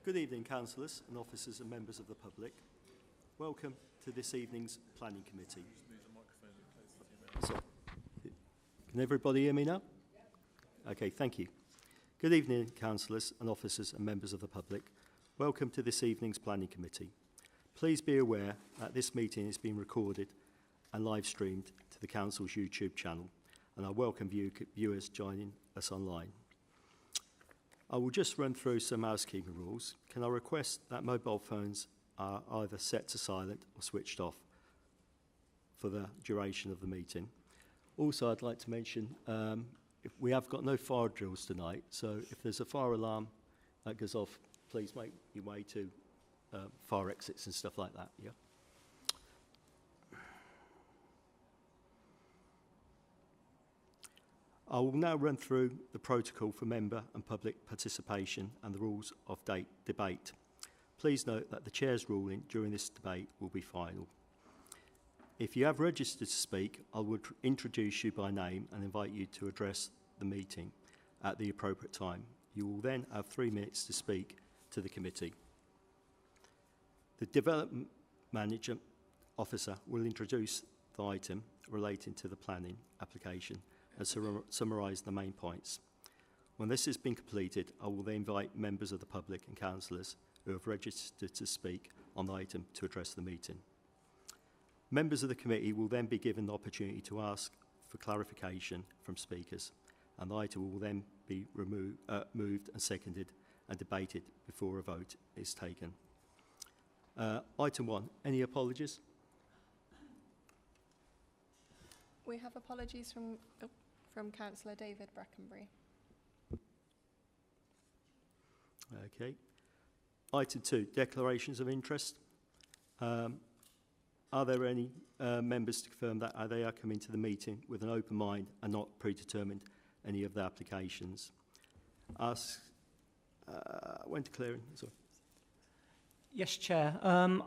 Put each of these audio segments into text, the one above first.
Good evening, councillors and officers and members of the public. Welcome to this evening's Planning Committee. So, can everybody hear me now? Okay, thank you. Good evening, councillors and officers and members of the public. Welcome to this evening's Planning Committee. Please be aware that this meeting is being recorded and live streamed to the Council's YouTube channel, and I welcome viewers joining us online. I will just run through some housekeeping rules. Can I request that mobile phones are either set to silent or switched off for the duration of the meeting? Also, I'd like to mention if we have got no fire drills tonight, so if there's a fire alarm that goes off, please make your way to fire exits and stuff like that. Yeah. I will now run through the protocol for member and public participation and the rules of debate. Please note that the Chair's ruling during this debate will be final. If you have registered to speak, I would introduce you by name and invite you to address the meeting at the appropriate time. You will then have 3 minutes to speak to the committee. The Development Manager Officer will introduce the item relating to the planning application and summarise the main points. When this has been completed, I will then invite members of the public and councillors who have registered to speak on the item to address the meeting. Members of the committee will then be given the opportunity to ask for clarification from speakers, and the item will then be moved and seconded and debated before a vote is taken. Item 1, any apologies? We have apologies from Councillor David Brackenbury. Okay. Item 2, declarations of interest. Are there any members to confirm that they are coming to the meeting with an open mind and not predetermined any of the applications? When declaring, sorry. Yes, Chair.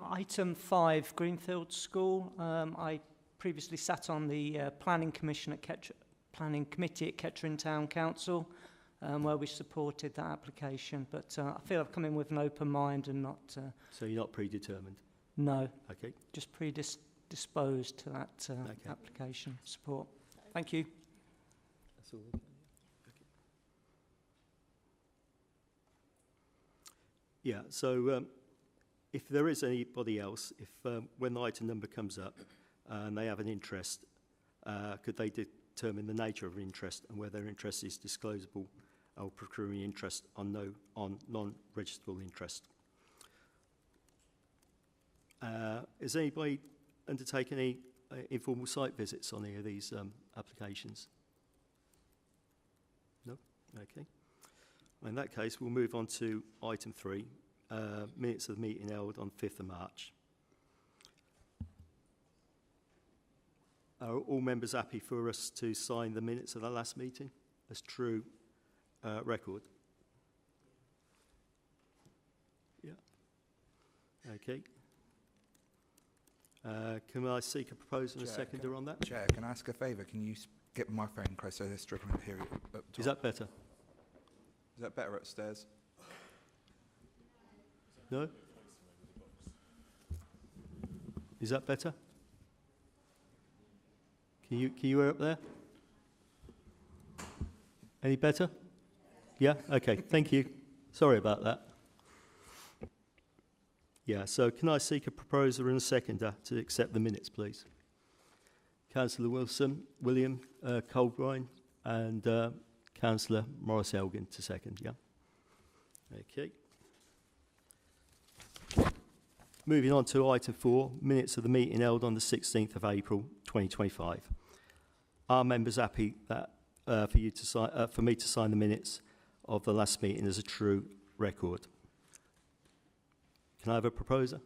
Item 5, Greenfields School. I previously sat on the Planning Committee at Kettering Town Council, where we supported that application. But I feel I've come in with an open mind and not... So you're not predetermined? No. Okay. Just predisposed to that application support. Thank you. That's all. Okay. Yeah, so if there is anybody else, if when the item number comes up and they have an interest, could they determine the nature of interest and whether interest is disclosable or procuring interest on non-registrable interest? Has anybody undertaken any informal site visits on any of these applications? No? Okay. In that case, we'll move on to item 3, minutes of the meeting held on 5th of March. Are all members happy for us to sign the minutes of the last meeting as true record? Yeah. Okay. Can I seek a proposal and a seconder on that? Chair, can I ask a favour? Can you get my phone closer so they're struggling to hear you up top? Is that better? Is that better upstairs? No? Is that better? Can you hear up there? Any better? Yeah? Okay, thank you. Sorry about that. Yeah, so can I seek a proposer and a seconder to accept the minutes, please? Councillor William Colbrine and Councillor Morris Elgin to second, yeah? Okay. Moving on to item 4, minutes of the meeting held on the 16th of April 2025. Are members happy that for me to sign the minutes of the last meeting as a true record? Can I have a proposer?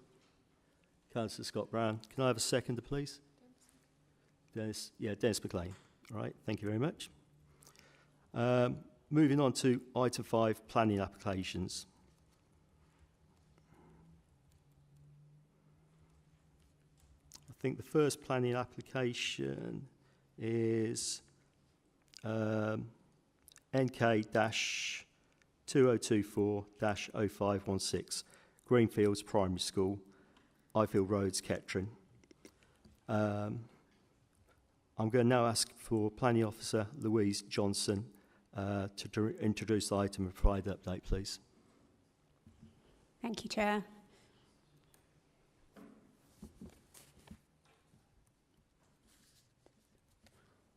Councillor Scott Brown. Can I have a seconder, please? Dennis McLean. All right, thank you very much. Moving on to item 5, planning applications. I think the first planning application is NK-1 2024-0516, Greenfields Primary School, Highfield Roads, Kettering. I'm going to now ask for Planning Officer Louise Johnson to introduce the item and provide the update, please. Thank you, Chair.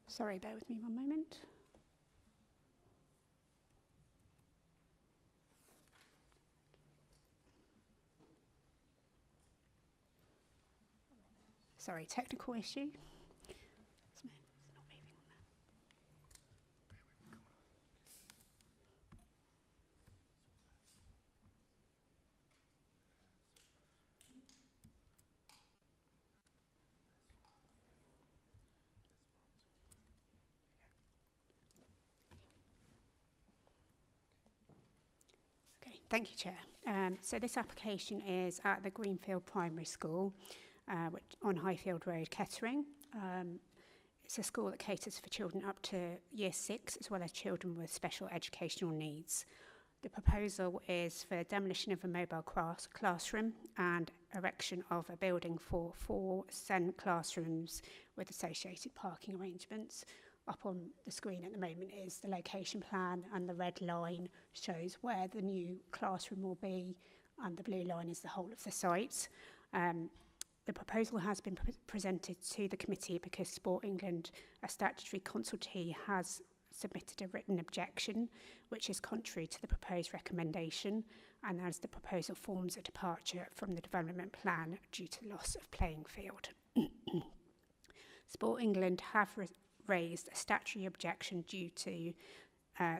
Sorry, bear with me one moment. Sorry, technical issue. It's not moving on there. Okay, thank you, Chair. So this application is at the Greenfield Primary School, on Highfield Road, Kettering. It's a school that caters for children up to Year 6, as well as children with special educational needs. The proposal is for demolition of a mobile classroom and erection of a building for 4 SEN classrooms with associated parking arrangements. Up on the screen at the moment is the location plan, and the red line shows where the new classroom will be, and the blue line is the whole of the site. The proposal has been presented to the committee because Sport England, a statutory consultee, has submitted a written objection, which is contrary to the proposed recommendation, and as the proposal forms a departure from the development plan due to loss of playing field. Sport England have raised a statutory objection due to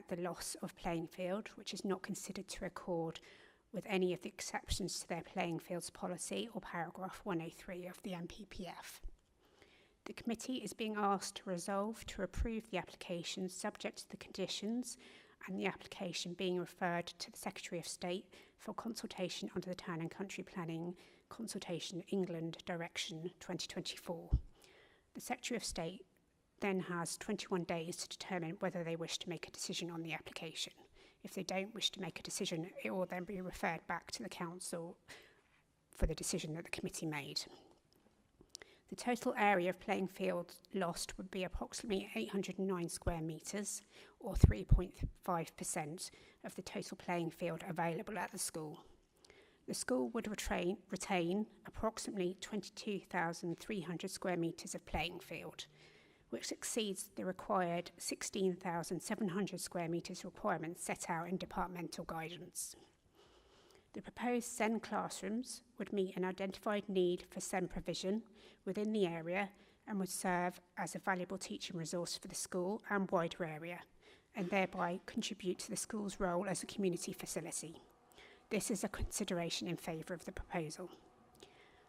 the loss of playing field, which is not considered to accord with any of the exceptions to their playing fields policy or paragraph 103 of the MPPF. The committee is being asked to resolve to approve the application subject to the conditions, and the application being referred to the Secretary of State for consultation under the Town and Country Planning Consultation England Direction 2024. The Secretary of State then has 21 days to determine whether they wish to make a decision on the application. If they don't wish to make a decision, it will then be referred back to the Council for the decision that the committee made. The total area of playing field lost would be approximately 809 square metres, or 3.5% of the total playing field available at the school. The school would retain approximately 22,300 square metres of playing field, which exceeds the required 16,700 square metres requirement set out in departmental guidance. The proposed SEN classrooms would meet an identified need for SEN provision within the area and would serve as a valuable teaching resource for the school and wider area, and thereby contribute to the school's role as a community facility. This is a consideration in favour of the proposal.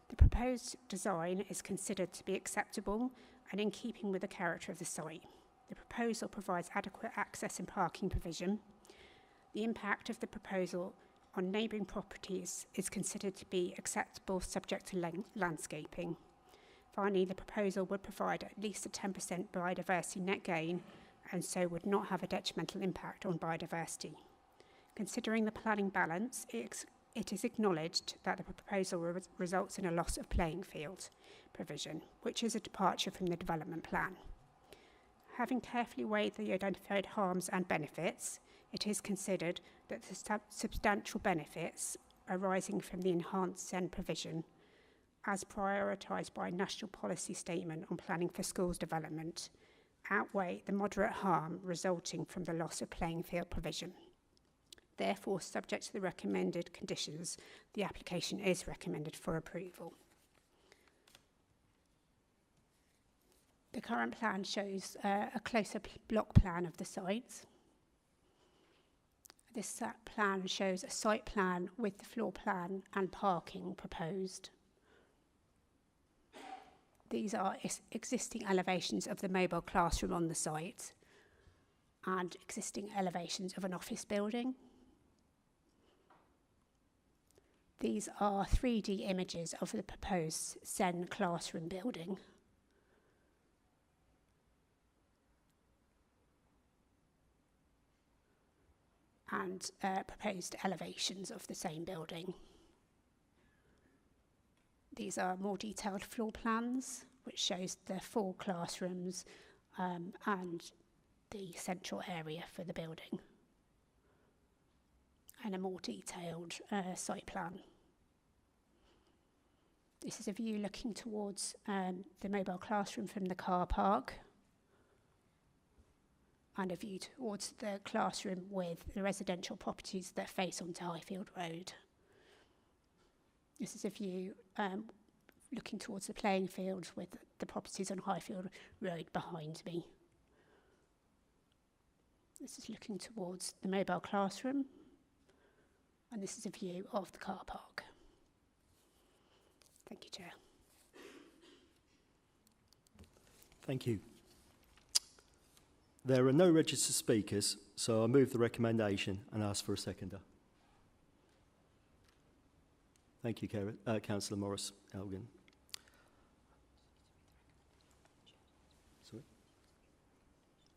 The proposed design is considered to be acceptable and in keeping with the character of the site. The proposal provides adequate access and parking provision. The impact of the proposal on neighbouring properties is considered to be acceptable subject to landscaping. Finally, the proposal would provide at least a 10% biodiversity net gain, and so would not have a detrimental impact on biodiversity. Considering the planning balance, it is acknowledged that the proposal results in a loss of playing field provision, which is a departure from the development plan. Having carefully weighed the identified harms and benefits, it is considered that the substantial benefits arising from the enhanced SEN provision, as prioritised by a national policy statement on planning for schools development, outweigh the moderate harm resulting from the loss of playing field provision. Therefore, subject to the recommended conditions, the application is recommended for approval. The current plan shows a closer block plan of the site. This plan shows a site plan with the floor plan and parking proposed. These are existing elevations of the mobile classroom on the site and existing elevations of an office building. These are 3D images of the proposed SEN classroom building. and proposed elevations of the same building. These are more detailed floor plans, which shows the 4 classrooms and the central area for the building, and a more detailed site plan. This is a view looking towards the mobile classroom from the car park, and a view towards the classroom with the residential properties that face onto Highfield Road. This is a view looking towards the playing field with the properties on Highfield Road behind me. This is looking towards the mobile classroom, and this is a view of the car park. Thank you, Chair. Thank you. There are no registered speakers, so I move the recommendation and ask for a seconder. Thank you, Councillor Morris Elgin. Sorry?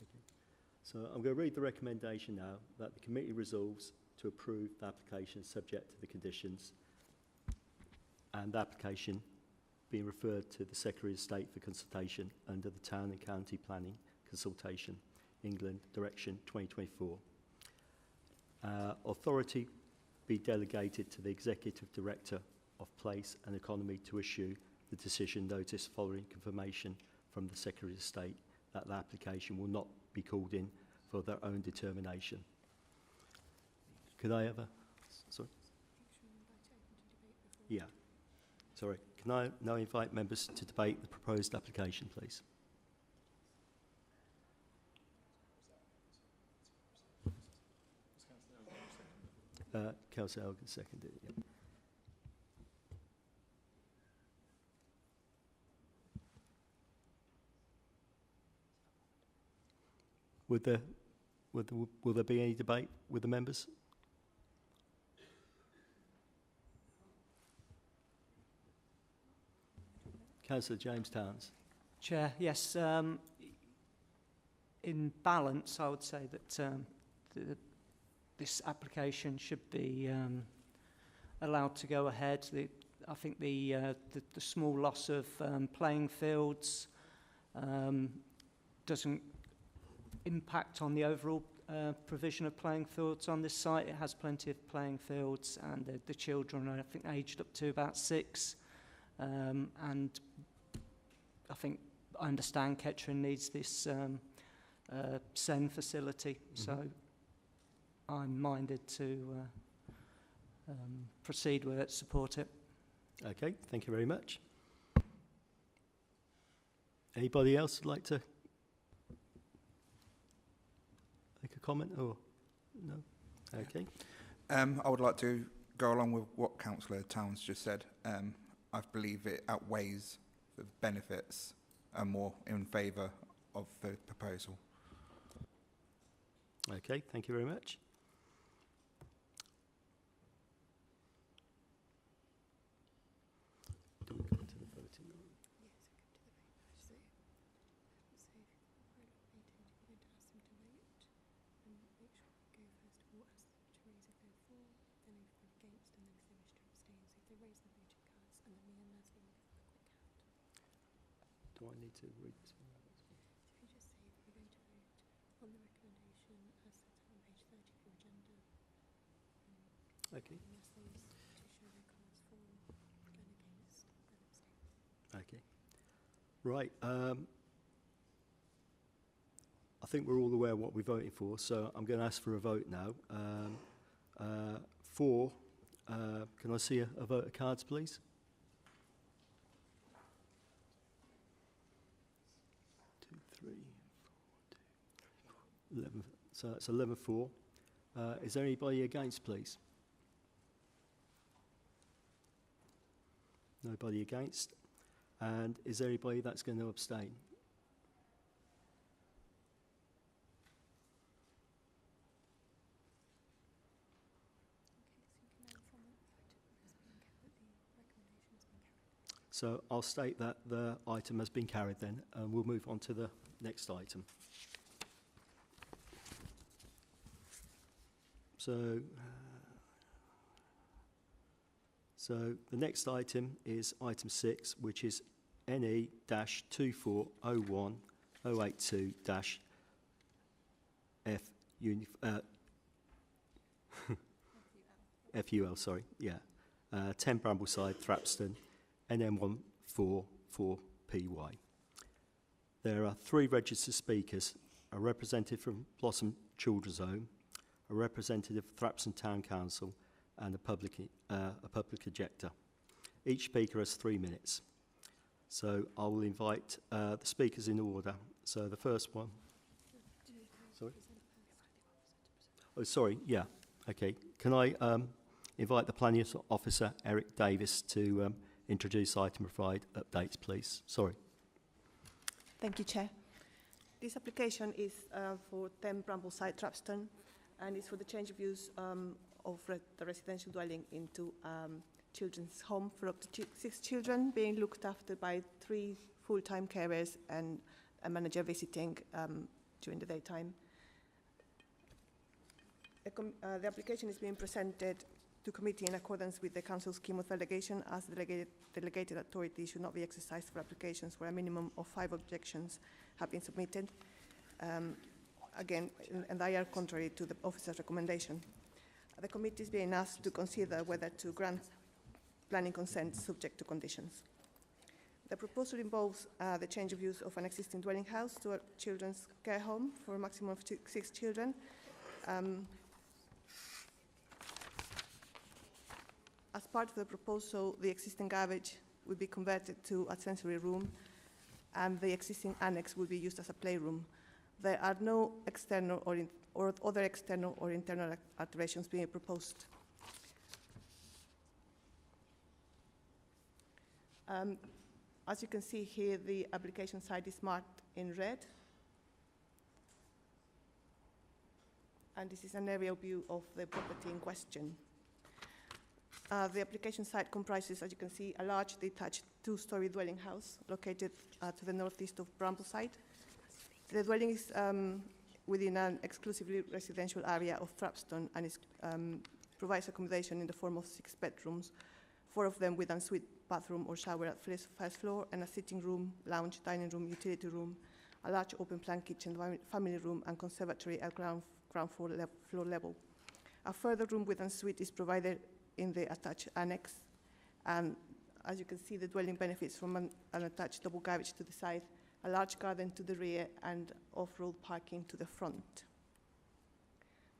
Okay. So I'm going to read the recommendation now that the committee resolves to approve the application subject to the conditions, and the application being referred to the Secretary of State for consultation under the Town and County Planning Consultation, England, Direction 2024. Authority be delegated to the Executive Director of Place and Economy to issue the decision notice following confirmation from the Secretary of State that the application will not be called in for their own determination. Could I have a... Sorry? Yeah. Sorry. Can I now invite members to debate the proposed application, please? Councillor Elgin seconded it. Yeah. Will there be any debate with the members? Councillor James Towns. Chair, yes. In balance, I would say that this application should be allowed to go ahead. I think the small loss of playing fields doesn't impact on the overall provision of playing fields on this site. It has plenty of playing fields, and the children are, I think, aged up to about 6. And I think I understand Kettering needs this SEN facility, so I'm minded to proceed with it, support it. Okay, thank you very much. Anybody else would like to make a comment or no? Okay. I would like to go along with what Councillor Towns just said. I believe it outweighs the benefits and more in favour of the proposal. Okay, thank you very much. Do we go to the voting? Do I need to read this one? If you just say that we're going to vote on the recommendation as set out on page 30 of your agenda. Okay. Unless they use to show their cards for going against and abstaining. Okay. Right. I think we're all aware of what we're voting for, so I'm going to ask for a vote now. Can I see a vote of cards, please? 2, 3, 4, 2, 3, 4. 11. So that's 11-4. Is there anybody against, please? Nobody against. And is there anybody that's going to abstain? So I'll state that the item has been carried then, and we'll move on to the next item. So the next item is item 6, which is NE-24082-F FUL, sorry, yeah. 10 Brambleside, Thrapston, NM144PY. There are 3 registered speakers, a representative from Blossom Children's Home, a representative of Thrapston Town Council, and a public ejector. Each speaker has 3 minutes. So I will invite the speakers in order. So the first one. Sorry? Oh, sorry, yeah. Okay. Can I invite the Planning Officer, Eric Davis, to introduce item and provide updates, please? Sorry. Thank you, Chair. This application is for 10 Brambleside, Thrapston, and it's for the change of use of the residential dwelling into children's home for up to 6 children, being looked after by 3 full-time carers and a manager visiting during the daytime. The application is being presented to committee in accordance with the Council's scheme of delegation, as delegated authority should not be exercised for applications where a minimum of 5 objections have been submitted. Again, and they are contrary to the officer's recommendation. The committee is being asked to consider whether to grant planning consent subject to conditions. The proposal involves the change of use of an existing dwelling house to a children's care home for a maximum of 6 children. As part of the proposal, the existing garage will be converted to a sensory room, and the existing annex will be used as a playroom. There are no external or other external or internal alterations being proposed. As you can see here, the application site is marked in red. And this is an aerial view of the property in question. The application site comprises, as you can see, a large detached 2-story dwelling house located to the northeast of Brambleside. The dwelling is within an exclusively residential area of Thrapston, and provides accommodation in the form of 6 bedrooms, 4 of them with ensuite bathroom or shower at first floor, and a sitting room, lounge, dining room, utility room, a large open plan kitchen, family room, and conservatory at ground floor level. A further room with ensuite is provided in the attached annex, and as you can see, the dwelling benefits from an attached double garage to the side, a large garden to the rear, and off-road parking to the front.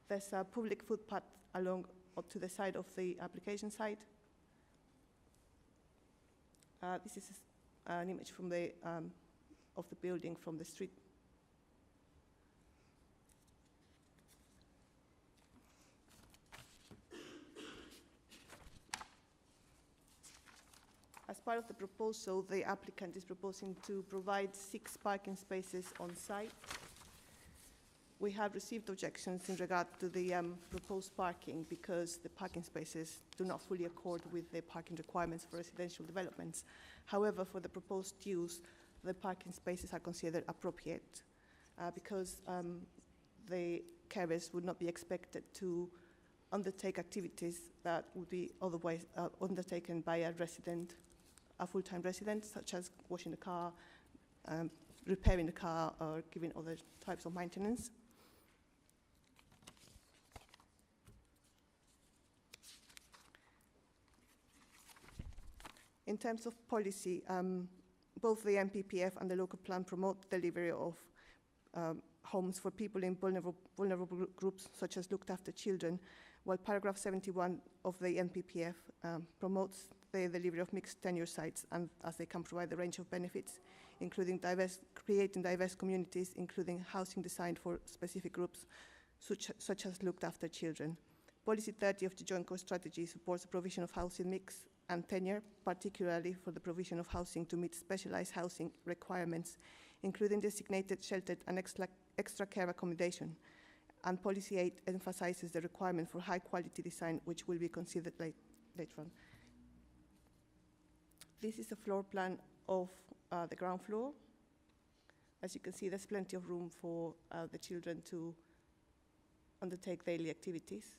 There's a public footpath along up to the side of the application site. This is an image from of the building from the street. As part of the proposal, the applicant is proposing to provide 6 parking spaces on site. We have received objections in regard to the proposed parking because the parking spaces do not fully accord with the parking requirements for residential developments. However, for the proposed use, the parking spaces are considered appropriate because the carers would not be expected to undertake activities that would be otherwise undertaken by a full-time resident, such as washing the car, repairing the car, or giving other types of maintenance. In terms of policy, both the MPPF and the local plan promote the delivery of homes for people in vulnerable groups, such as looked after children, while paragraph 71 of the MPPF promotes the delivery of mixed tenure sites, and as they can provide a range of benefits, including creating diverse communities, including housing designed for specific groups, such as looked after children. Policy 30 of the Joint Core Strategy supports the provision of housing mix and tenure, particularly for the provision of housing to meet specialized housing requirements, including designated, sheltered, and extra care accommodation. And Policy 8 emphasizes the requirement for high-quality design, which will be considered later on. This is a floor plan of the ground floor. As you can see, there's plenty of room for the children to undertake daily activities.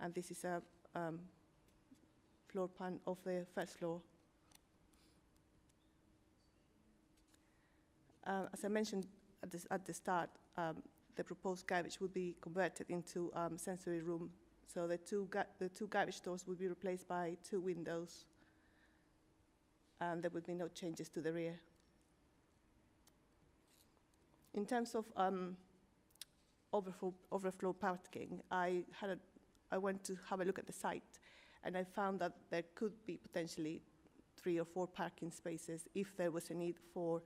and this is a floor plan of the first floor. As I mentioned at the start, the proposed garage would be converted into sensory room. So the two garage doors would be replaced by 2 windows, and there would be no changes to the rear. In terms of overflow parking, I went to have a look at the site, and I found that there could be potentially 3 or 4 parking spaces if there was a need for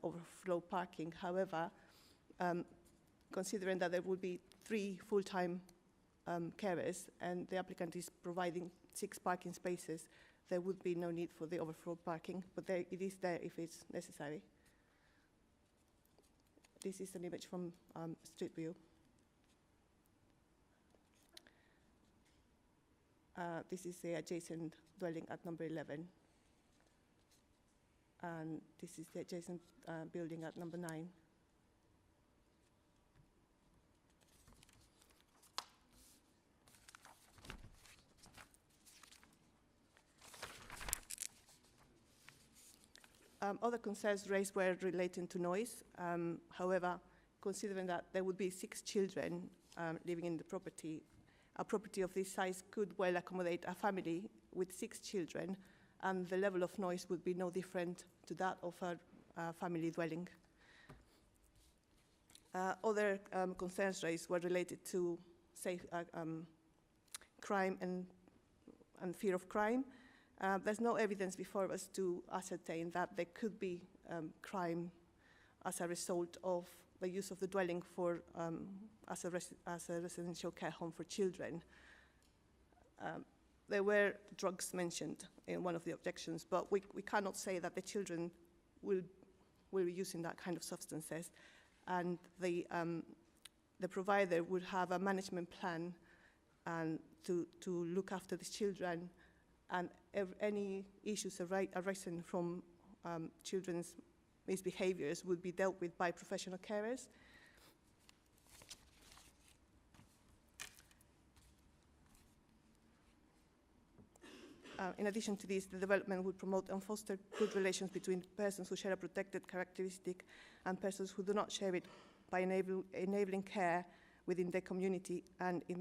overflow parking. However, considering that there would be 3 full-time carers and the applicant is providing 6 parking spaces, there would be no need for the overflow parking, but it is there if it's necessary. This is an image from street view. This is the adjacent dwelling at number 11. And this is the adjacent building at number 9. Other concerns raised were relating to noise. However, considering that there would be 6 children living in the property, a property of this size could well accommodate a family with 6 children, and the level of noise would be no different to that of a family dwelling. Other concerns raised were related to crime and fear of crime. There's no evidence before us to ascertain that there could be crime as a result of the use of the dwelling for as a residential care home for children. There were drugs mentioned in one of the objections, but we cannot say that the children will be using that kind of substances, and the provider would have a management plan and to look after the children, and any issues arising from children's misbehaviors would be dealt with by professional carers. In addition to this, the development would promote and foster good relations between persons who share a protected characteristic and persons who do not share it by enabling care within their community, and it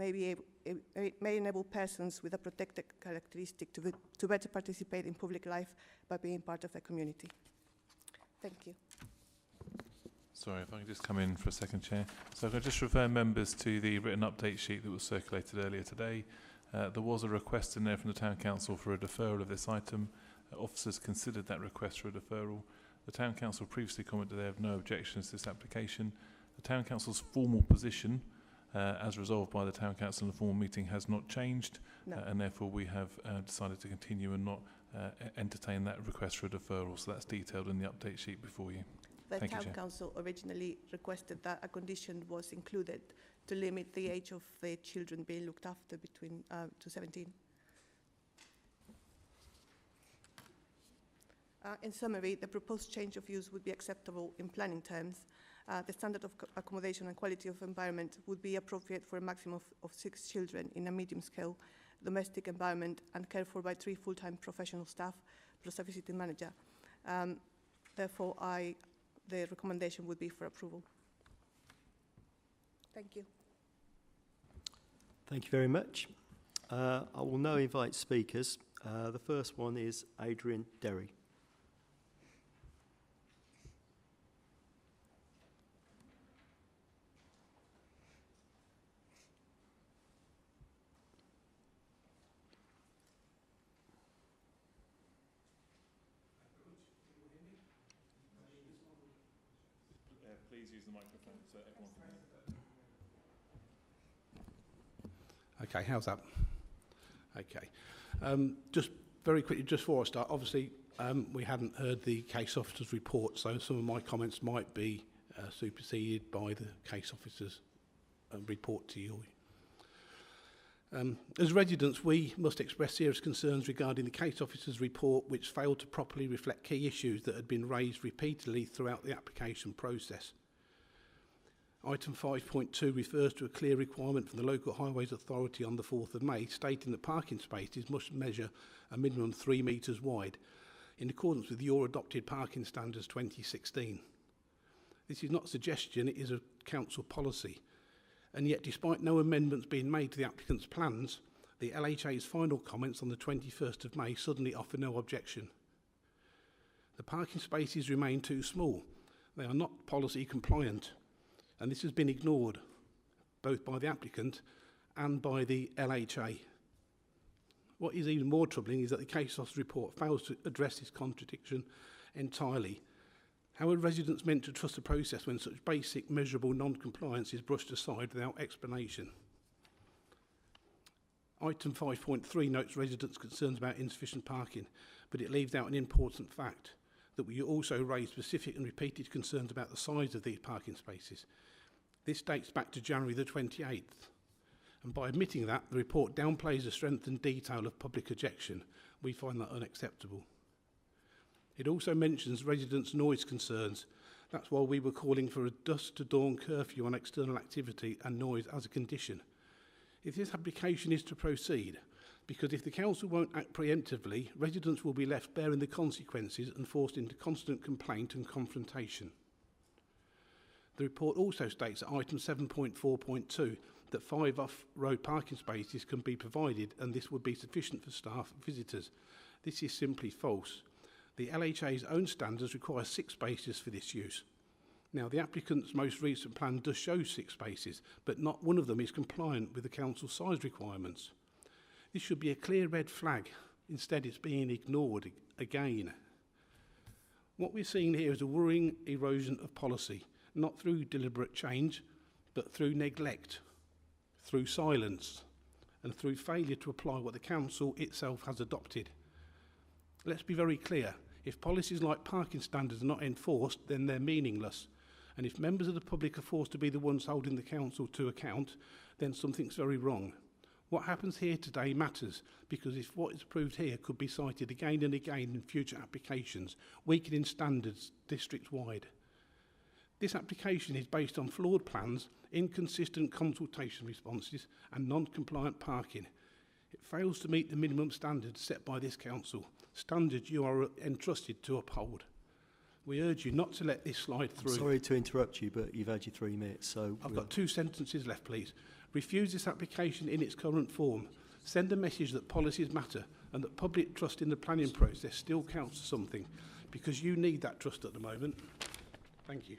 may enable persons with a protected characteristic to better participate in public life by being part of the community. Thank you. Sorry, if I can just come in for a second, Chair. So if I just refer members to the written update sheet that was circulated earlier today. There was a request in there from the Town Council for a deferral of this item. Officers considered that request for a deferral. The Town Council previously commented they have no objections to this application. The Town Council's formal position, as resolved by the Town Council in the formal meeting, has not changed, No. And therefore we have decided to continue and not entertain that request for a deferral. So that's detailed in the update sheet before you. The Thank you, Town Chair. Council originally requested that a condition was included to limit the age of the children being looked after between to 17. In summary, the proposed change of use would be acceptable in planning terms. The standard of accommodation and quality of environment would be appropriate for a maximum of 6 children in a medium-scale domestic environment and cared for by 3 full-time professional staff plus a visiting manager. Therefore, the recommendation would be for approval. Thank you. Thank you very much. I will now invite speakers. The first one is Adrian Derry. Please use the microphone so everyone can hear. Okay, how's that? Okay. Just very quickly, just before I start, obviously we hadn't heard the case officer's report, so some of my comments might be superseded by the case officer's report to you. As residents, we must express serious concerns regarding the case officer's report, which failed to properly reflect key issues that had been raised repeatedly throughout the application process. Item 5.2 refers to a clear requirement from the Local Highways Authority on the 4th of May, stating that parking spaces must measure a minimum 3 metres wide, in accordance with your adopted parking standards 2016. This is not a suggestion, it is a council policy. And yet, despite no amendments being made to the applicant's plans, the LHA's final comments on the 21st of May suddenly offer no objection. The parking spaces remain too small. They are not policy compliant, and this has been ignored, both by the applicant and by the LHA. What is even more troubling is that the case officer's report fails to address this contradiction entirely. How are residents meant to trust the process when such basic, measurable non-compliance is brushed aside without explanation? Item 5.3 notes residents' concerns about insufficient parking, but it leaves out an important fact, that we also raise specific and repeated concerns about the size of these parking spaces. This dates back to January the 28th. And by admitting that, the report downplays the strength and detail of public objection. We find that unacceptable. It also mentions residents' noise concerns. That's why we were calling for a dusk to dawn curfew on external activity and noise as a condition. If this application is to proceed, because if the council won't act preemptively, residents will be left bearing the consequences and forced into constant complaint and confrontation. The report also states at item 7.4.2 that 5 off-road parking spaces can be provided and this would be sufficient for staff and visitors. This is simply false. The LHA's own standards require 6 spaces for this use. Now, the applicant's most recent plan does show 6 spaces, but not one of them is compliant with the council's size requirements. This should be a clear red flag. Instead, it's being ignored again. What we're seeing here is a worrying erosion of policy, not through deliberate change, but through neglect, through silence, and through failure to apply what the council itself has adopted. Let's be very clear. If policies like parking standards are not enforced, then they're meaningless. And if members of the public are forced to be the ones holding the council to account, then something's very wrong. What happens here today matters, because if what is approved here could be cited again and again in future applications, weakening standards district-wide. This application is based on flawed plans, inconsistent consultation responses and non-compliant parking. It fails to meet the minimum standards set by this council, standards you are entrusted to uphold. We urge you not to let this slide through. Sorry to interrupt you, but you've had your 3 minutes, so... I've got 2 sentences left, please. Refuse this application in its current form. Send a message that policies matter and that public trust in the planning process still counts for something, because you need that trust at the moment. Thank you.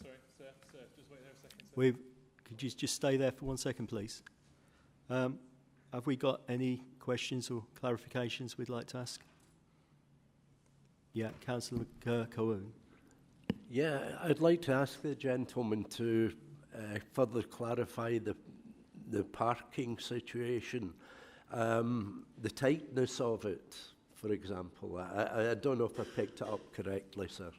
Sorry, sir, just wait there a second, sir. Could you just stay there for 1 second, please? Have we got any questions or clarifications we'd like to ask? Yeah, Councillor Cohen. Yeah, I'd like to ask the gentleman to further clarify the parking situation, the tightness of it, for example. I don't know if I picked it up correctly, sir.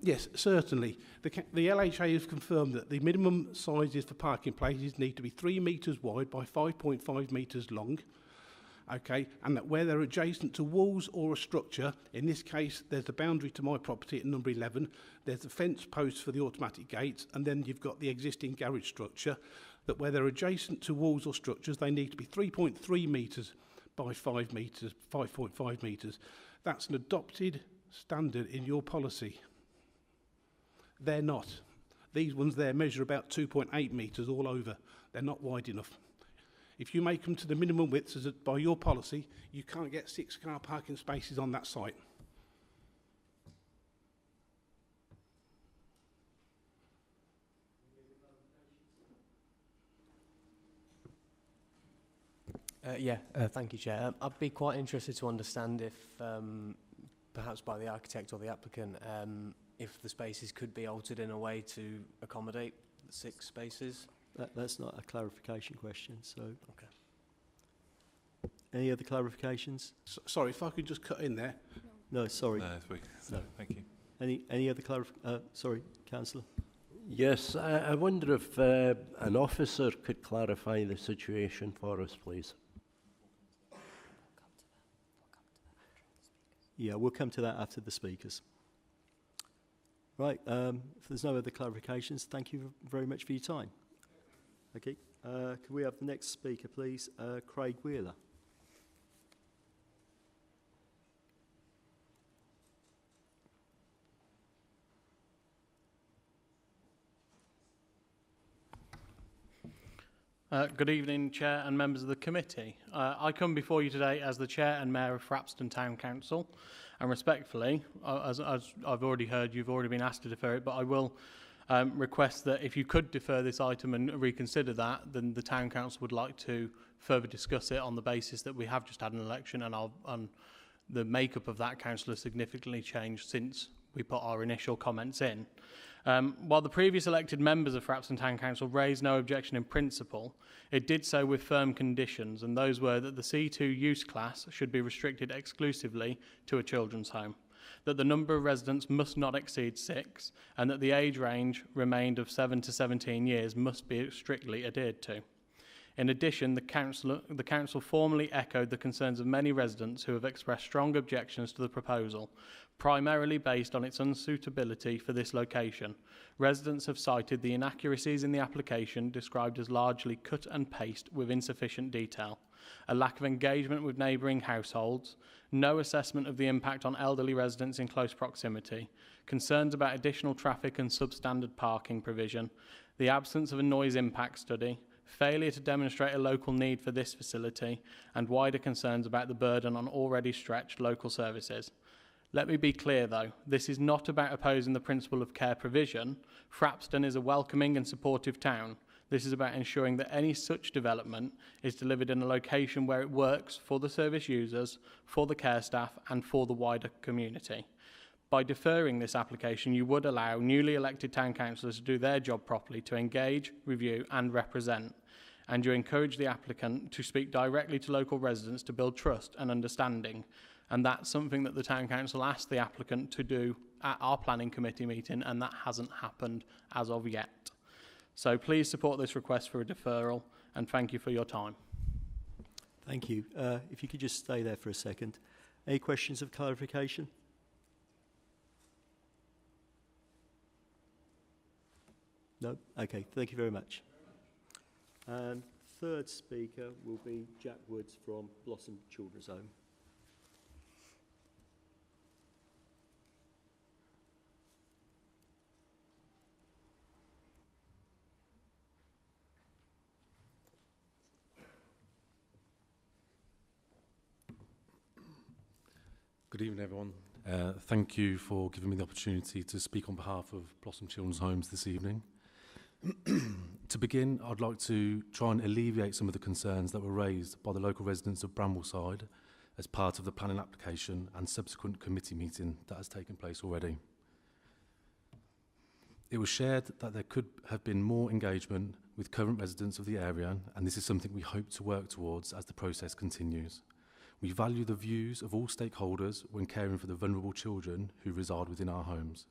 Yes, certainly. The LHA has confirmed that the minimum sizes for parking places need to be 3 metres wide by 5.5 metres long. Okay, and that where they're adjacent to walls or a structure, in this case there's a boundary to my property at number 11, there's a fence post for the automatic gates, and then you've got the existing garage structure, that where they're adjacent to walls or structures they need to be 3.3 metres by 5 metres, 5.5 metres. That's an adopted standard in your policy. They're not. These ones there measure about 2.8 metres all over. They're not wide enough. If you make them to the minimum widths as by your policy, you can't get 6 car parking spaces on that site. Thank you, Chair. I'd be quite interested to understand if, perhaps by the architect or the applicant, if the spaces could be altered in a way to accommodate the 6 spaces. That's not a clarification question, so... Okay. Any other clarifications? Sorry, if I could just cut in there. No, sorry. No, thank you. Any other sorry, Councillor? Yes, I wonder if an officer could clarify the situation for us, please. Yeah, we'll come to that after the speakers. Right, if there's no other clarifications, thank you very much for your time. Okay, can we have the next speaker, please? Craig Wheeler. Good evening, Chair and members of the committee. I come before you today as the Chair and Mayor of Thrapston Town Council, and respectfully, as I've already heard, you've already been asked to defer it, but I will request that if you could defer this item and reconsider that, then the Town Council would like to further discuss it on the basis that we have just had an election and the makeup of that council has significantly changed since we put our initial comments in. While the previous elected members of Thrapston Town Council raised no objection in principle, it did so with firm conditions, and those were that the C2 use class should be restricted exclusively to a children's home, that the number of residents must not exceed 6, and that the age range remained of 7 to 17 years must be strictly adhered to. In addition, the council formally echoed the concerns of many residents who have expressed strong objections to the proposal, primarily based on its unsuitability for this location. Residents have cited the inaccuracies in the application, described as largely cut and paste with insufficient detail, a lack of engagement with neighbouring households, no assessment of the impact on elderly residents in close proximity, concerns about additional traffic and substandard parking provision, the absence of a noise impact study, failure to demonstrate a local need for this facility, and wider concerns about the burden on already stretched local services. Let me be clear though, this is not about opposing the principle of care provision. Thrapston is a welcoming and supportive town. This is about ensuring that any such development is delivered in a location where it works for the service users, for the care staff, and for the wider community. By deferring this application, you would allow newly elected town councillors to do their job properly, to engage, review and represent. And you encourage the applicant to speak directly to local residents to build trust and understanding. And that's something that the Town Council asked the applicant to do at our planning committee meeting, and that hasn't happened as of yet. So please support this request for a deferral, and thank you for your time. Thank you. If you could just stay there for a second. Any questions of clarification? No? Okay, thank you very much. And third speaker will be Jack Woods from Blossom Children's Home. Good evening, everyone. Thank you for giving me the opportunity to speak on behalf of Blossom Children's Homes this evening. To begin, I'd like to try and alleviate some of the concerns that were raised by the local residents of Brambleside as part of the planning application and subsequent committee meeting that has taken place already. It was shared that there could have been more engagement with current residents of the area, and this is something we hope to work towards as the process continues. We value the views of all stakeholders when caring for the vulnerable children who reside within our homes.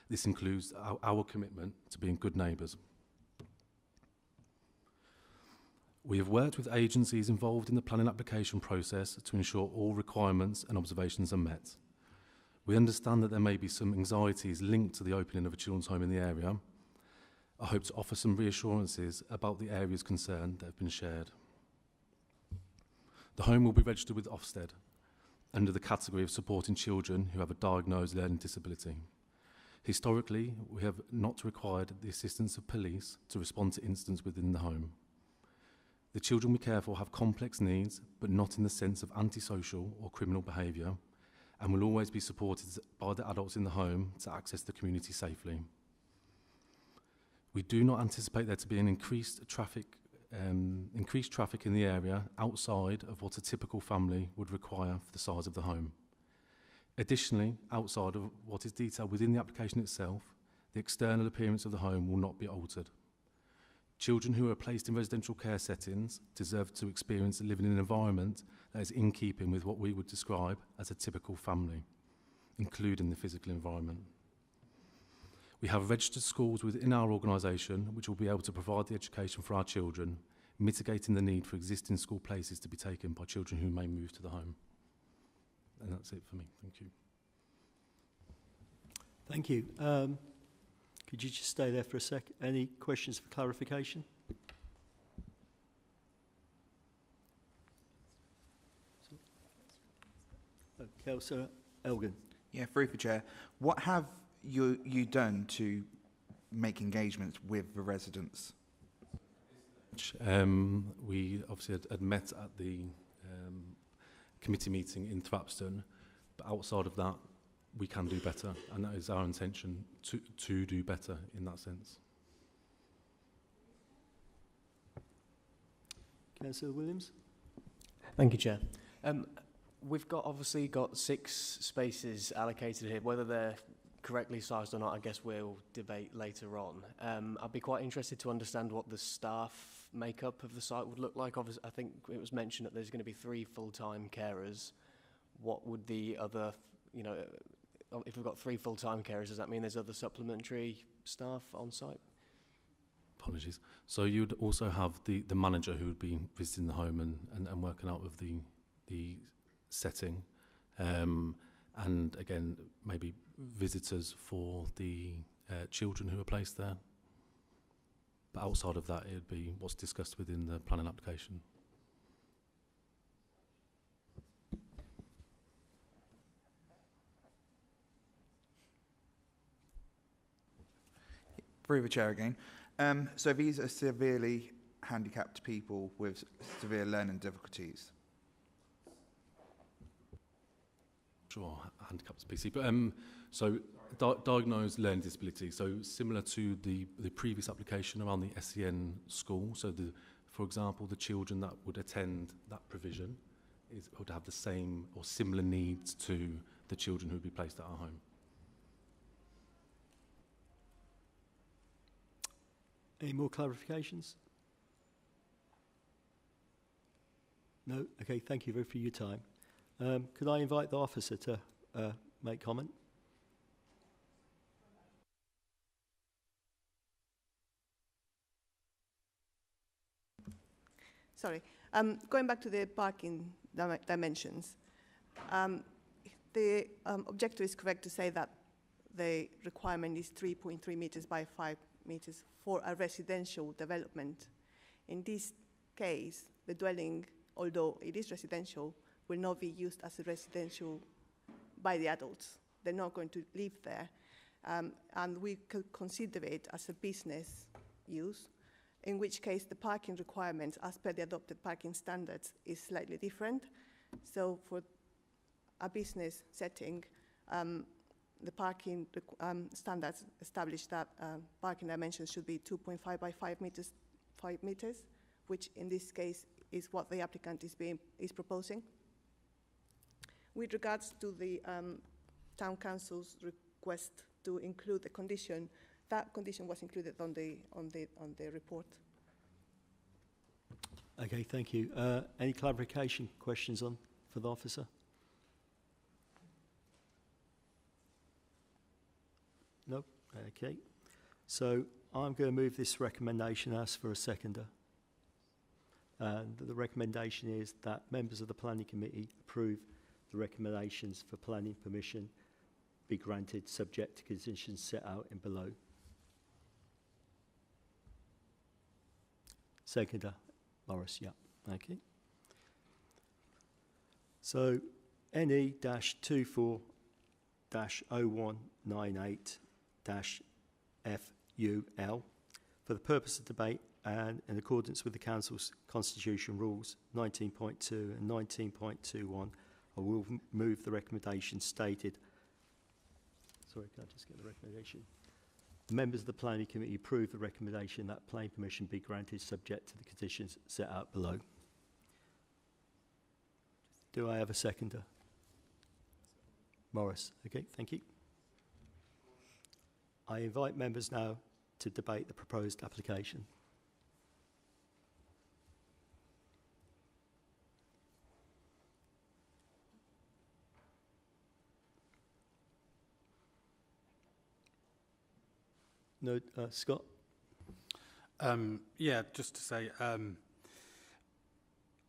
This includes our commitment to being good neighbours. We have worked with agencies involved in the planning application process to ensure all requirements and observations are met. We understand that there may be some anxieties linked to the opening of a children's home in the area. I hope to offer some reassurances about the areas concerned that have been shared. The home will be registered with Ofsted under the category of supporting children who have a diagnosed learning disability. Historically, we have not required the assistance of police to respond to incidents within the home. The children we care for have complex needs, but not in the sense of antisocial or criminal behaviour, and will always be supported by the adults in the home to access the community safely. We do not anticipate there to be an increased traffic in the area outside of what a typical family would require for the size of the home. Additionally, outside of what is detailed within the application itself, the external appearance of the home will not be altered. Children who are placed in residential care settings deserve to experience living in an environment that is in keeping with what we would describe as a typical family, including the physical environment. We have registered schools within our organisation which will be able to provide the education for our children, mitigating the need for existing school places to be taken by children who may move to the home. And that's it for me. Thank you. Thank you. Could you just stay there for a sec? Any questions for clarification? Councillor Elgin. Yeah, through the chair. What have you done to make engagements with the residents? We obviously had met at the committee meeting in Thrapston, but outside of that, we can do better, and that is our intention to do better in that sense. Councillor Williams. Thank you, Chair. We've obviously got 6 spaces allocated here. Whether they're correctly sized or not, I guess we'll debate later on. I'd be quite interested to understand what the staff makeup of the site would look like. Obviously, I think it was mentioned that there's going to be 3 full-time carers. What would the other, if we've got 3 full-time carers, does that mean there's other supplementary staff on site? Apologies. So you'd also have the manager who would be visiting the home and working out with the setting, and again maybe visitors for the children who are placed there. But outside of that, it would be what's discussed within the planning application. Through the chair again. So these are severely handicapped people with severe learning difficulties. Sure, handicapped PC, but so diagnosed learning disability. So similar to the previous application around the SEN school. So for example, the children that would attend that provision would have the same or similar needs to the children who would be placed at our home. Any more clarifications? No? Okay, thank you for your time. Could I invite the officer to make comment? Sorry. Going back to the parking dimensions, the objector is correct to say that the requirement is 3.3 metres by 5 metres for a residential development. In this case, the dwelling, although it is residential, will not be used as a residential by the adults. They're not going to live there. And we could consider it as a business use, in which case the parking requirements as per the adopted parking standards is slightly different. So for a business setting, the parking standards establish that parking dimensions should be 2.5 by 5 meters, which in this case is what the applicant is proposing. With regards to the Town Council's request to include the condition, that condition was included on the report. Okay, thank you. Any clarification questions for the officer? No? Okay. So I'm going to move this recommendation, ask for a seconder. And the recommendation is that members of the Planning Committee approve the recommendations for planning permission be granted subject to conditions set out in below. Seconder, Morris, yeah, okay. So NE-24-0198-FUL for the purpose of debate and in accordance with the Council's Constitution Rules 19.2 and 19.21, I will move the recommendation stated. Sorry, can I just get the recommendation? The members of the Planning Committee approve the recommendation that planning permission be granted subject to the conditions set out below. Do I have a seconder? Morris. Okay, thank you. I invite members now to debate the proposed application. No, Scott? Yeah, just to say, I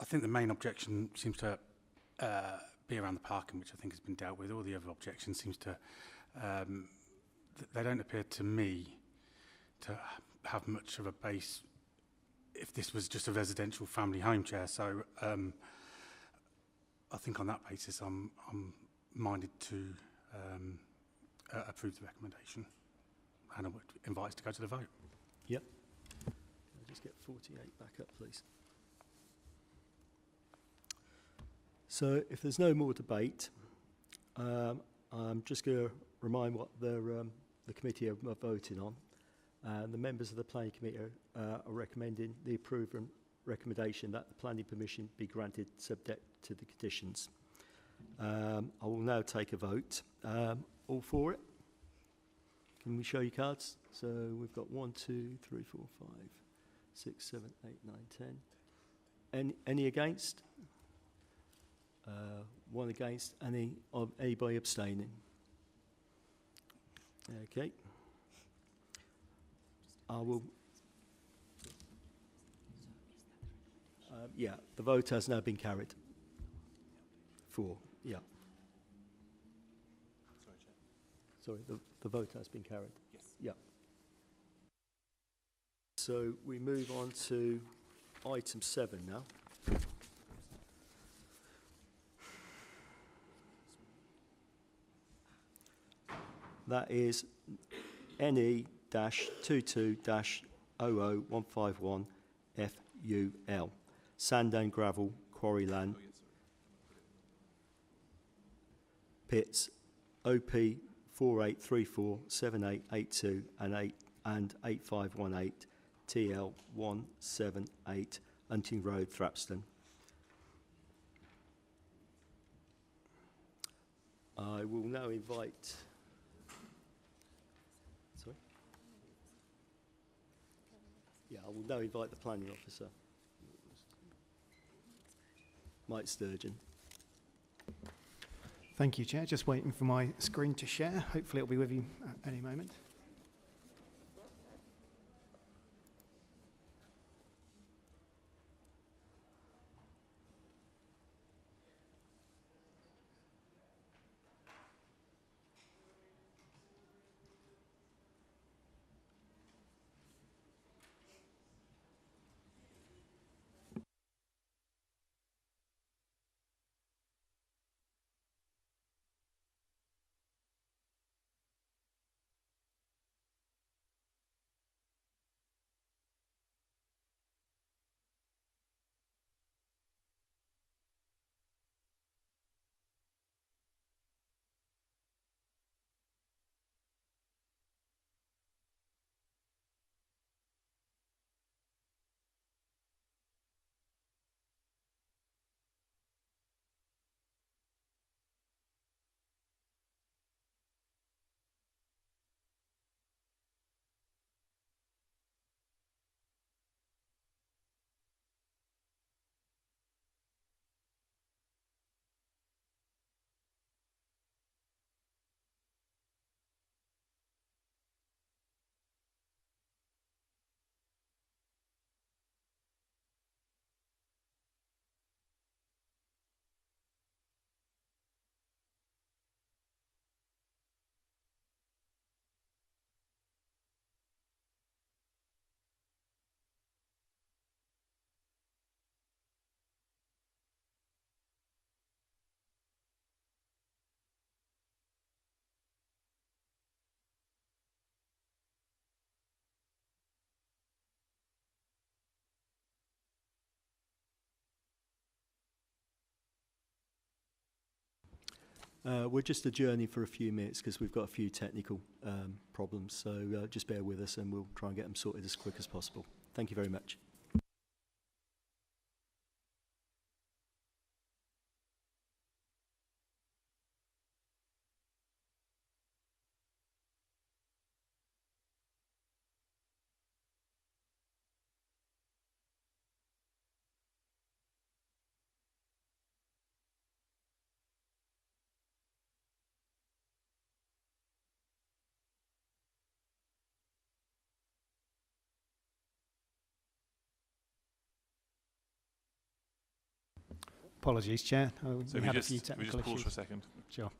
think the main objection seems to be around the parking, which I think has been dealt with. All the other objections seems to, they don't appear to me to have much of a base if this was just a residential family home, Chair. So I think on that basis, I'm minded to approve the recommendation, and I would invite us to go to the vote. Yep. I'll just get 48 back up, please. So if there's no more debate, I'm just going to remind what the committee are voting on. The members of the planning committee are recommending the approval recommendation that the planning permission be granted subject to the conditions. I will now take a vote. All for it? Can we show you cards? So we've got 1, 2, 3, 4, 5, 6, 7, 8, 9, 10. Any against? One against. Anybody abstaining? Okay. I will. Yeah, the vote has now been carried. 4. Yeah. Sorry, the vote has been carried. Yes. Yeah. So we move on to item 7 now. That is NE-22-00151 FUL, Sand and Gravel Quarry Land, Pits, OP 48347882 and 8518 TL178 Hunting Road, Thrapston. I will now invite. Sorry? Yeah, I will now invite the planning officer, Mike Sturgeon. Thank you, Chair. Just waiting for my screen to share. Hopefully it'll be with you at any moment. We're just adjourning for a few minutes because we've got a few technical problems, so just bear with us and we'll try and get them sorted as quick as possible. Thank you very much. Apologies, Chair. So we we had just, a few technical we just pause issues. for a second. Sure.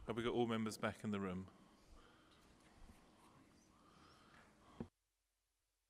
Have we got all members back in the room?